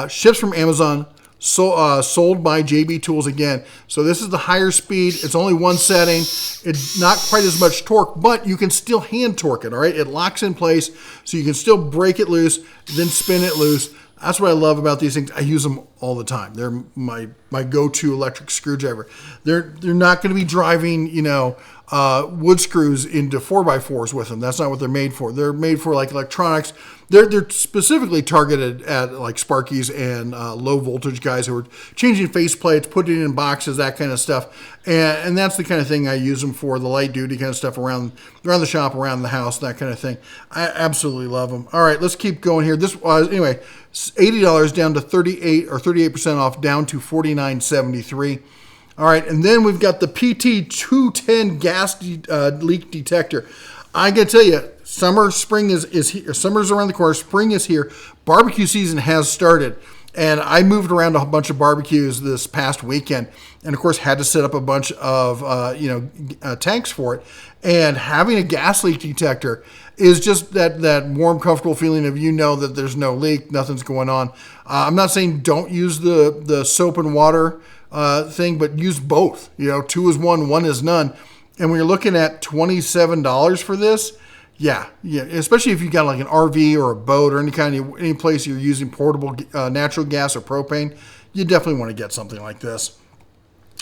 ships from Amazon, sold by JB Tools again. So this is the higher speed. It's only one setting. It's not quite as much torque, but you can still hand torque it, all right? It locks in place, so you can still break it loose, then spin it loose. That's what I love about these things. I use them all the time. They're my go-to electric screwdriver. They're not going to be driving, wood screws into 4x4s with them. That's not what they're made for. They're made for like electronics. They're specifically targeted at like Sparkies and low voltage guys who are changing faceplates, putting it in boxes, that kind of stuff. And that's the kind of thing I use them for, the light duty kind of stuff around the shop, around the house, that kind of thing. I absolutely love them. All right, let's keep going here. This was, anyway, $80 down to 38% off, down to $49.73. All right, and then we've got the PT210 gas leak detector. I got to tell you, spring is here. Summer's around the corner. Spring is here. Barbecue season has started. And I moved around a bunch of barbecues this past weekend, and of course had to set up a bunch of tanks for it. And having a gas leak detector is just that warm, comfortable feeling of that there's no leak, nothing's going on. I'm not saying don't use the soap and water thing, but use both. 2 is 1, 1 is none. And when you're looking at $27 for this, yeah, especially if you got like an RV or a boat or any place you're using portable natural gas or propane, you definitely want to get something like this.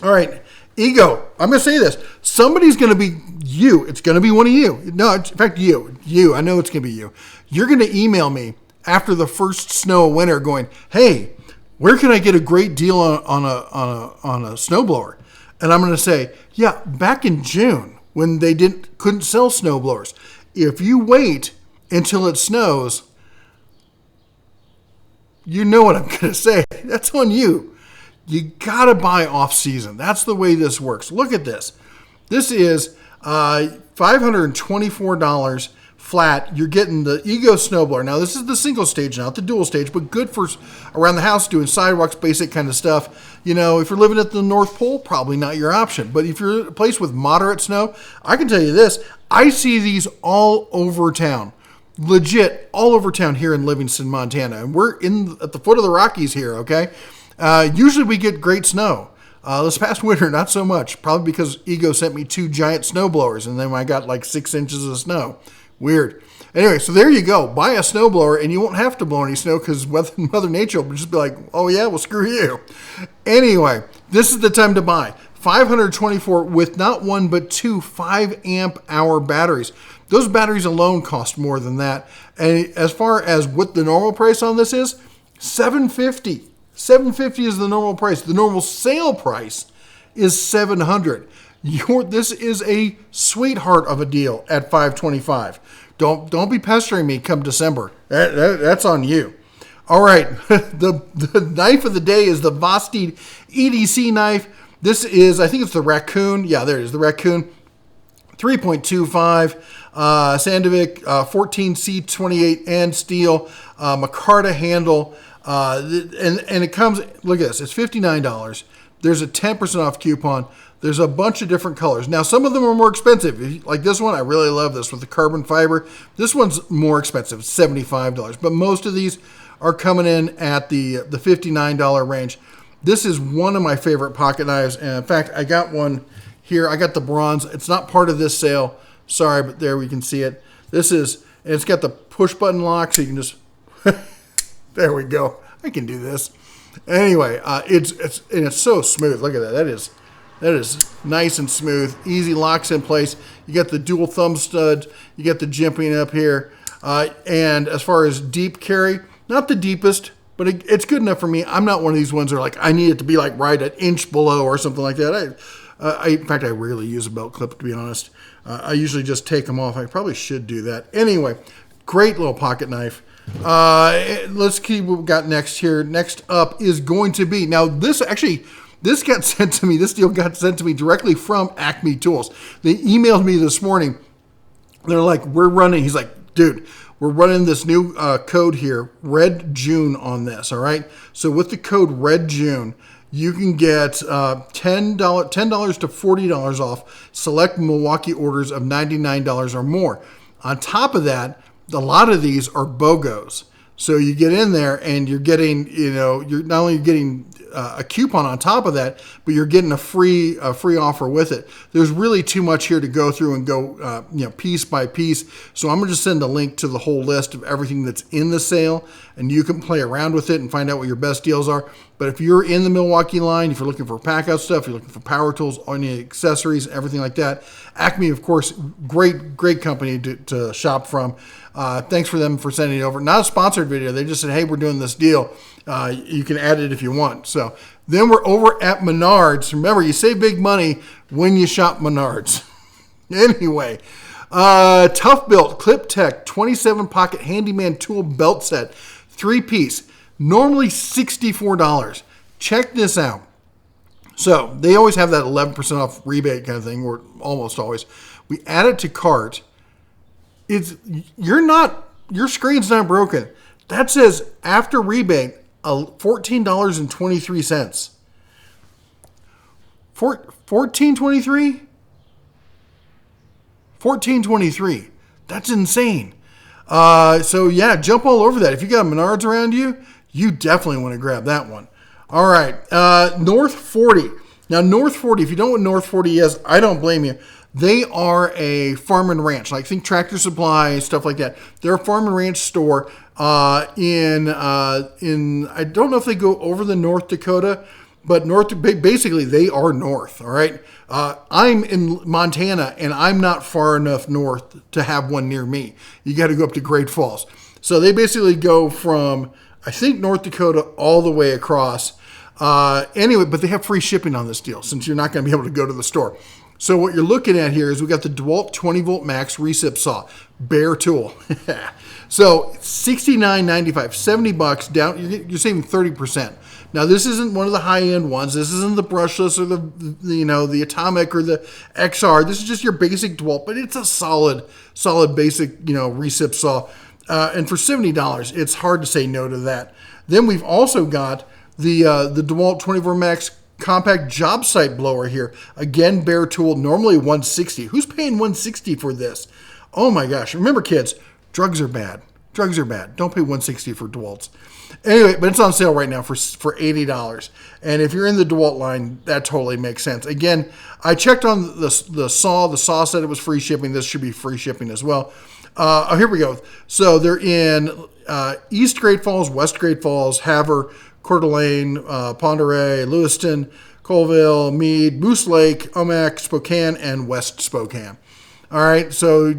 All right, Ego. I'm going to say this. Somebody's going to be you. It's going to be one of you. No, in fact, you. I know it's going to be you. You're going to email me after the first snow of winter going, hey, where can I get a great deal on a snowblower? And I'm going to say, yeah, back in June when they couldn't sell snowblowers. If you wait until it snows, you know what I'm going to say. That's on you. You got to buy off season. That's the way this works. Look at this. This is $524 flat. You're getting the Ego snowblower. Now, this is the single stage, not the dual stage, but good for around the house doing sidewalks, basic kind of stuff. If you're living at the North Pole, probably not your option. But if you're in a place with moderate snow, I can tell you this. I see these all over town. Legit, all over town here in Livingston, Montana. And we're at the foot of the Rockies here, okay? Usually we get great snow. This past winter, not so much. Probably because Ego sent me 2 giant snow blowers, and then I got like 6 inches of snow. Weird. Anyway, so there you go. Buy a snowblower, and you won't have to blow any snow because Mother Nature will just be like, oh yeah, well screw you. Anyway, this is the time to buy. 524 with not one but 2 5-amp-hour batteries. Those batteries alone cost more than that. And as far as what the normal price on this is, $750. $750 is the normal price. The normal sale price is $700. This is a sweetheart of a deal at $525. Don't be pestering me come December. That's on you. All right, the knife of the day is the Vosteed EDC knife. This is, I think it's the Raccoon. Yeah, there it is, the Raccoon. 3.25 Sandvik 14C28 and steel, micarta handle, and it comes. Look at this. It's $59. There's a 10% off coupon. There's a bunch of different colors. Now, some of them are more expensive. Like this one, I really love this with the carbon fiber. This one's more expensive, it's $75. But most of these are coming in at the $59 range. This is one of my favorite pocket knives. And in fact, I got one here. I got the bronze. It's not part of this sale. Sorry, but there we can see it. It's got the push button lock, so you can just, there we go. I can do this. Anyway, it's so smooth. Look at that. That is nice and smooth. Easy, locks in place. You got the dual thumb studs. You got the jimping up here. And as far as deep carry, not the deepest, but it's good enough for me. I'm not one of these ones that are like, I need it to be like right an inch below or something like that. In fact, I rarely use a belt clip, to be honest. I usually just take them off. I probably should do that. Anyway, great little pocket knife. Let's keep what we've got next here. Next up is going to be, now this got sent to me. This deal got sent to me directly from Acme Tools. They emailed me this morning. They're like, he's like, dude, we're running this new code here, Red June on this, all right? So with the code Red June, you can get $10 to $40 off select Milwaukee orders of $99 or more. On top of that, a lot of these are BOGOs. So you get in there and you're getting, you're not only getting a coupon on top of that, but you're getting a free offer with it. There's really too much here to go through and go, piece by piece. So I'm going to just send a link to the whole list of everything that's in the sale, and you can play around with it and find out what your best deals are. But if you're in the Milwaukee line, if you're looking for pack out stuff, you're looking for power tools, any accessories, everything like that, Acme, of course, great company to shop from. Thanks for them for sending it over. Not a sponsored video. They just said, hey, we're doing this deal. You can add it if you want. So then we're over at Menards. Remember, you save big money when you shop Menards. Anyway, Tough Built Clip Tech 27 pocket handyman tool belt set, 3-piece, normally $64. Check this out. So they always have that 11% off rebate kind of thing, or almost always. We add it to cart. Your screen's not broken. That says after rebate, $14.23. $14.23? $14.23. That's insane. So yeah, jump all over that. If you got Menards around you, you definitely want to grab that one. All right, North 40. Now, North 40, if you don't know what North 40 is, I don't blame you. They are a farm and ranch, like think Tractor Supply, stuff like that. They're a farm and ranch store in I don't know if they go over the North Dakota, but basically they are north, all right? I'm in Montana, and I'm not far enough north to have one near me. You got to go up to Great Falls. So they basically go from, I think, North Dakota all the way across. Anyway, but they have free shipping on this deal since you're not going to be able to go to the store. So what you're looking at here is we got the DeWalt 20 volt max recip saw, bare tool. So $69.95, $70 down. You're saving 30%. Now this isn't one of the high end ones. This isn't the brushless or the Atomic or the XR. This is just your basic DeWalt, but it's a solid basic recip saw. And for $70, it's hard to say no to that. Then we've also got the DeWalt 24 Max compact job site blower here. Again, bare tool, normally $160. Who's paying $160 for this? Oh my gosh. Remember, kids, drugs are bad. Drugs are bad. Don't pay $160 for DeWalt's. Anyway, but it's on sale right now for $80. And if you're in the DeWalt line, that totally makes sense. Again, I checked on the saw. The saw said it was free shipping. This should be free shipping as well. Here we go. So they're in East Great Falls, West Great Falls, Havre, Coeur d'Alene, Pend Oreille, Lewiston, Colville, Meade, Moose Lake, Omak, Spokane, and West Spokane. All right, so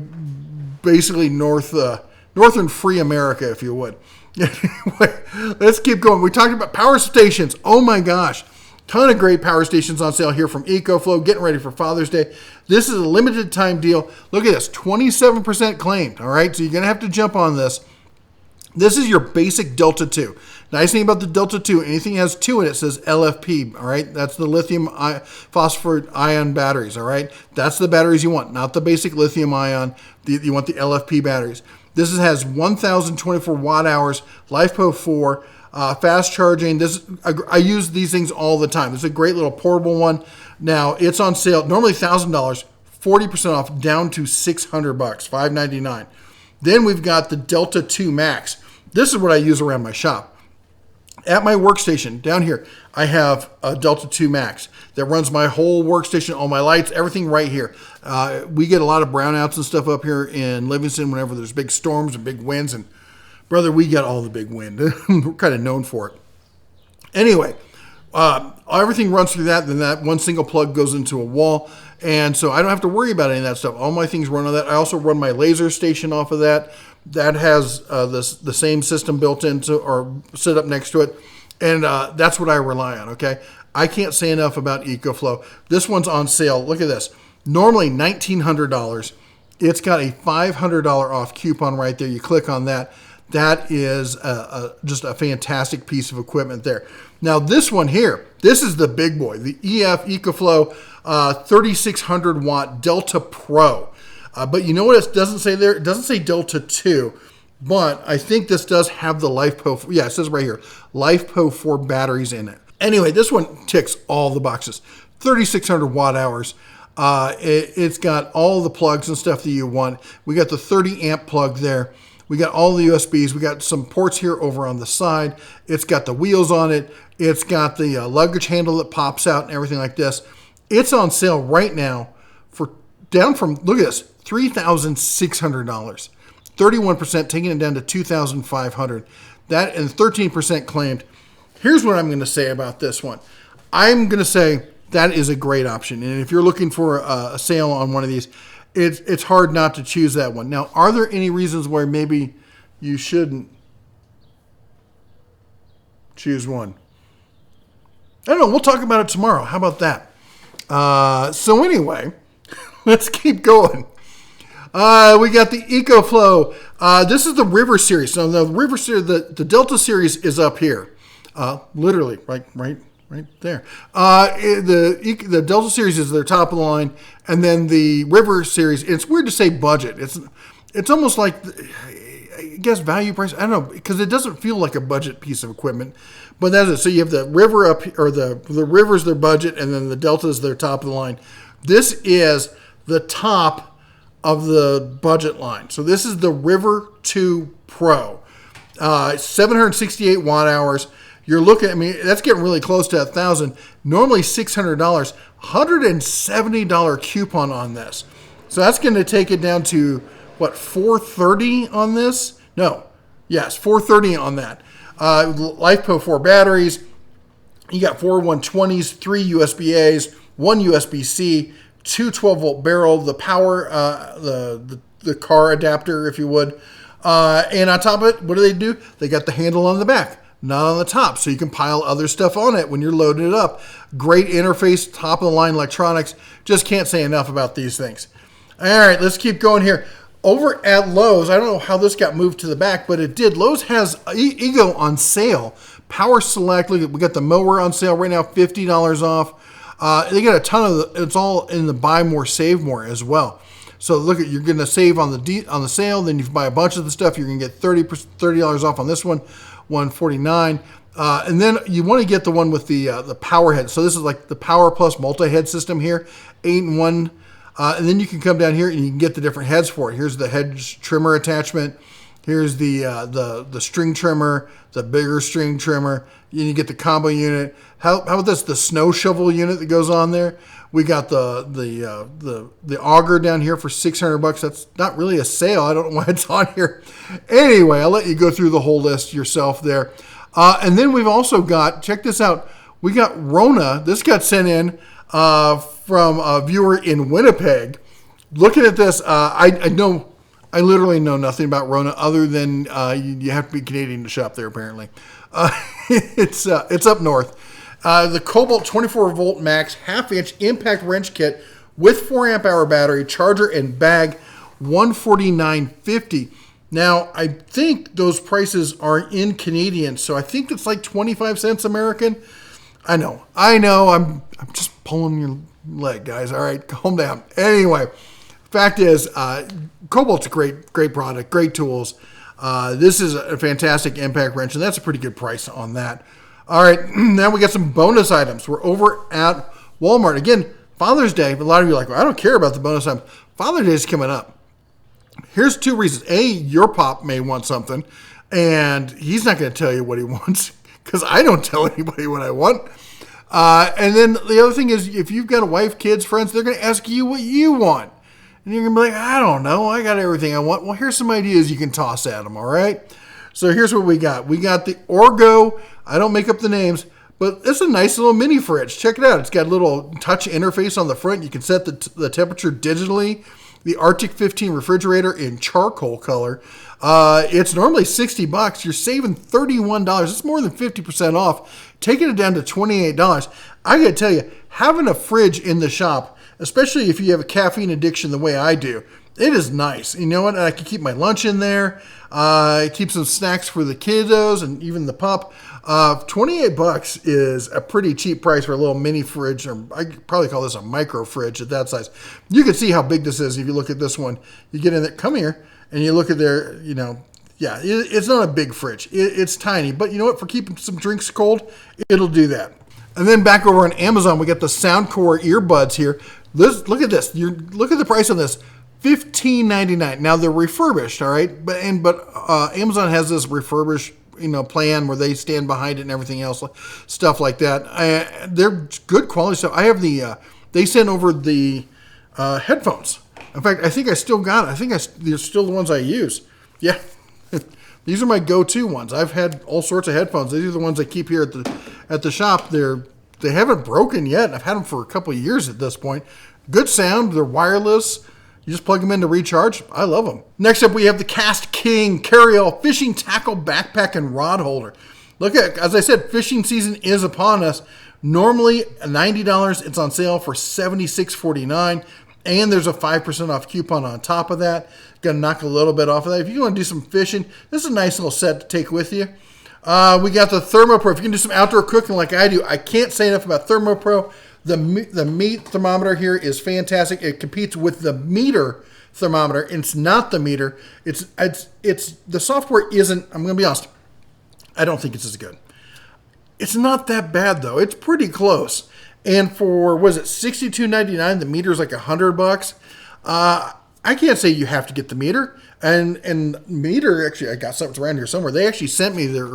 basically northern free America, if you would. Anyway, let's keep going. We talked about power stations. Oh my gosh. Ton of great power stations on sale here from EcoFlow, getting ready for Father's Day. This is a limited time deal. Look at this, 27% claimed. All right, so you're going to have to jump on this. This is your basic Delta 2. Nice thing about the Delta 2, anything that has 2 in it says LFP, all right? That's the lithium phosphorus ion batteries, all right? That's the batteries you want, not the basic lithium ion. You want the LFP batteries. This has 1,024 watt hours, LiFePO 4, fast charging. I use these things all the time. This is a great little portable one. Now, it's on sale, normally $1,000, 40% off, down to $600, $599. Then we've got the Delta 2 Max. This is what I use around my shop. At my workstation down here, I have a Delta 2 Max that runs my whole workstation, all my lights, everything right here. We get a lot of brownouts and stuff up here in Livingston whenever there's big storms and big winds, and Brother, we got all the big wind. We're kind of known for it. Anyway, everything runs through that. Then that one single plug goes into a wall. And so I don't have to worry about any of that stuff. All my things run on that. I also run my laser station off of that. That has the same system built into or set up next to it. And that's what I rely on, okay? I can't say enough about EcoFlow. This one's on sale. Look at this. Normally $1,900. It's got a $500 off coupon right there. You click on that. That is just a fantastic piece of equipment there. Now this one here, this is the big boy, the EcoFlow 3600 watt Delta Pro. But you know what it doesn't say there? It doesn't say Delta 2, but I think this does have the LifePo. Yeah, it says right here, LifePo 4 batteries in it. Anyway, this one ticks all the boxes. 3600 watt hours. It's got all the plugs and stuff that you want. We got the 30 amp plug there. We got all the USBs. We got some ports here over on the side. It's got the wheels on it. It's got the luggage handle that pops out and everything like this. It's on sale right now for down from, look at this, $3,600. 31%, taking it down to $2,500. That and 13% claimed. Here's what I'm going to say about this one. I'm going to say that is a great option. And if you're looking for a sale on one of these, it's hard not to choose that one. Now, are there any reasons why maybe you shouldn't choose one? I don't know. We'll talk about it tomorrow. How about that? So anyway, let's keep going. We got the EcoFlow. This is the River Series. So the River Series, the Delta Series is up here. Literally, right there. The Delta Series is their top of the line, and then the River Series. It's weird to say budget. It's almost like, I guess, value price. I don't know, because it doesn't feel like a budget piece of equipment, but that's it. So you have the River up, or the River's their budget, and then the Delta is their top of the line. This is the top of the budget line. So this is the River 2 Pro, 768 watt hours. You're looking, I mean, that's getting really close to $1,000. Normally $600, $170 coupon on this. So that's going to take it down to, what, $430 on this? No. Yes, $430 on that. LifePo 4 batteries. You got 4 120s, 3 USB-A's, 1 USB-C, 2 12-volt barrel, the power, the car adapter, if you would. And on top of it, what do? They got the handle on the back, not on the top, so you can pile other stuff on it when you're loading it up. Great interface, top of the line electronics. Just can't say enough about these things. All right, let's keep going here. Over at Lowe's, I don't know how this got moved to the back, but it did. Lowe's has Ego on sale. Power Select, look, we got the mower on sale right now, $50 off. They got a ton of it's all in the buy more, save more as well. So look at, you're going to save on the sale. Then if you buy a bunch of the stuff, you're going to get $30 off on this one. $149, and then you want to get the one with the power head. So this is like the Power Plus multi-head system here, 8-in-1, and then you can come down here and you can get the different heads for it. Here's the head trimmer attachment. Here's the string trimmer, the bigger string trimmer. You get the combo unit. How about this? The snow shovel unit that goes on there. We got the auger down here for $600. That's not really a sale. I don't know why it's on here. Anyway, I'll let you go through the whole list yourself there. And then we've also got, check this out. We got Rona. This got sent in from a viewer in Winnipeg. Looking at this, I literally know nothing about Rona other than you have to be Canadian to shop there. Apparently, it's up north. The Cobalt 24-volt max half-inch impact wrench kit with 4 amp hour battery, charger, and bag, $149.50. Now, I think those prices are in Canadian, so I think it's like 25 cents American. I know. I'm just pulling your leg, guys. All right, calm down. Anyway, fact is, Cobalt's a great product, great tools. This is a fantastic impact wrench, and that's a pretty good price on that. All right, now we got some bonus items. We're over at Walmart. Again, Father's Day. A lot of you are like, well, I don't care about the bonus items. Father's Day is coming up. Here's 2 reasons. A, your pop may want something, and he's not going to tell you what he wants because I don't tell anybody what I want. And then the other thing is, if you've got a wife, kids, friends, they're going to ask you what you want. And you're going to be like, I don't know. I got everything I want. Well, here's some ideas you can toss at them, all right? So here's what we got. We got the Orgo. I don't make up the names, but it's a nice little mini fridge. Check it out. It's got a little touch interface on the front. You can set the temperature digitally. The Arctic 15 refrigerator in charcoal color. It's normally $60. You're saving $31. It's more than 50% off, taking it down to $28. I gotta tell you, having a fridge in the shop, especially if you have a caffeine addiction the way I do, it is nice. You know what? I can keep my lunch in there. Keep some snacks for the kiddos and even the pup. $28 is a pretty cheap price for a little mini fridge, or I could probably call this a micro fridge at that size. You can see how big this is if you look at this one. You get in there, come here, and you look at there, yeah, it's not a big fridge. It's tiny, but you know what? For keeping some drinks cold, it'll do that. And then back over on Amazon, we got the Soundcore earbuds here. Look at this. Look at the price on this. $15.99. Now they're refurbished, all right, but Amazon has this refurbished plan where they stand behind it and everything else, stuff like that. They're good quality stuff. I have they sent over the headphones. In fact, I think I still got it. I think they're still the ones I use. Yeah, these are my go-to ones. I've had all sorts of headphones. These are the ones I keep here at the shop. They haven't broken yet. I've had them for a couple of years at this point. Good sound. They're wireless. You just plug them in to recharge. I love them. Next up, we have the Cast King Carry-All Fishing Tackle Backpack and Rod Holder. Look at, as I said, fishing season is upon us. Normally $90. It's on sale for $76.49. And there's a 5% off coupon on top of that. Gonna knock a little bit off of that. If you want to do some fishing, this is a nice little set to take with you. We got the ThermoPro. If you can do some outdoor cooking like I do, I can't say enough about ThermoPro. The meat thermometer here is fantastic. It competes with the meter thermometer. It's not the meter. It's the software isn't. I'm going to be honest. I don't think it's as good. It's not that bad though. It's pretty close. And for $62.99? The meter is like $100. I can't say you have to get the meter. And meter, actually, I got something around here somewhere. They actually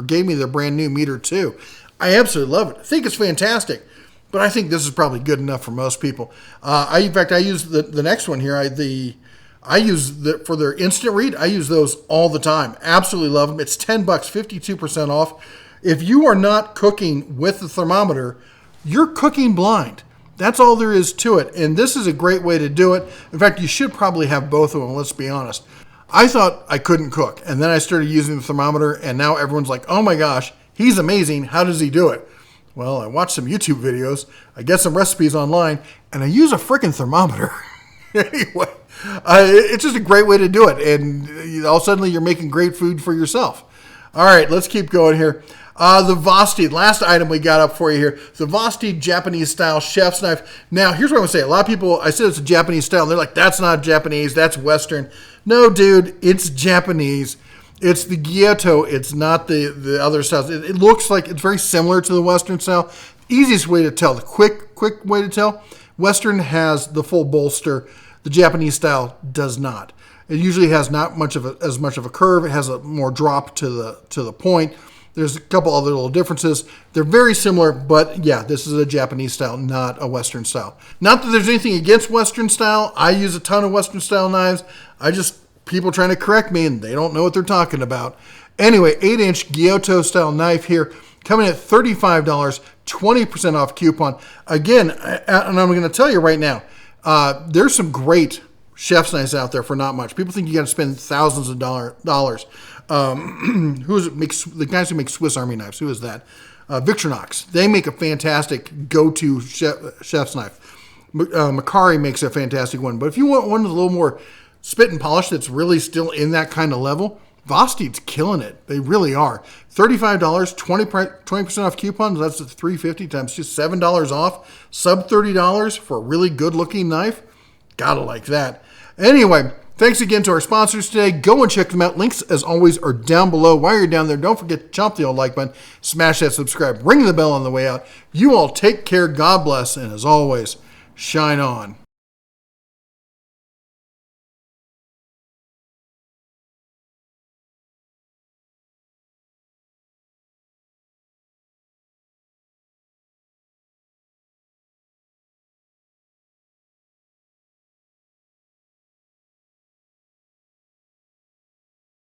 gave me their brand new meter too. I absolutely love it. I think it's fantastic. But I think this is probably good enough for most people. In fact, I use the next one here. For their instant read. I use those all the time. Absolutely love them. It's $10, 52% off. If you are not cooking with the thermometer, you're cooking blind. That's all there is to it. And this is a great way to do it. In fact, you should probably have both of them. Let's be honest. I thought I couldn't cook, and then I started using the thermometer, and now everyone's like, "Oh my gosh, he's amazing. How does he do it?" Well, I watched some YouTube videos, I get some recipes online, and I use a freaking thermometer. Anyway, it's just a great way to do it, and all suddenly you're making great food for yourself. All right, let's keep going here. The Vosti, last item we got up for you here. The Vosti Japanese-style chef's knife. Now, here's what I'm going to say. A lot of people, I said it's a Japanese style, and they're like, that's not Japanese, that's Western. No, dude, it's Japanese. It's the Gyoto. It's not the other styles. It looks like it's very similar to the Western style. Easiest way to tell, the quick way to tell, Western has the full bolster. The Japanese style does not. It usually has not as much of a curve. It has a more drop to the point. There's a couple other little differences. They're very similar, but yeah, this is a Japanese style, not a Western style. Not that there's anything against Western style. I use a ton of Western style knives. People trying to correct me, and they don't know what they're talking about. Anyway, 8-inch Gyoto style knife here, coming at $35, 20% off coupon. Again, and I'm going to tell you right now, there's some great chef's knives out there for not much. People think you got to spend thousands of dollars. The guys who make Swiss Army knives? Who is that? Victorinox. They make a fantastic go-to chef's knife. Macari makes a fantastic one. But if you want one that's a little more spit and polish that's really still in that kind of level, Vosti's killing it. They really are. $35, 20% off coupons. That's $350 times just $7 off. Sub $30 for a really good-looking knife. Gotta like that. Anyway, thanks again to our sponsors today. Go and check them out. Links, as always, are down below. While you're down there, don't forget to chomp the old like button, smash that subscribe, ring the bell on the way out. You all take care, God bless, and as always, shine on.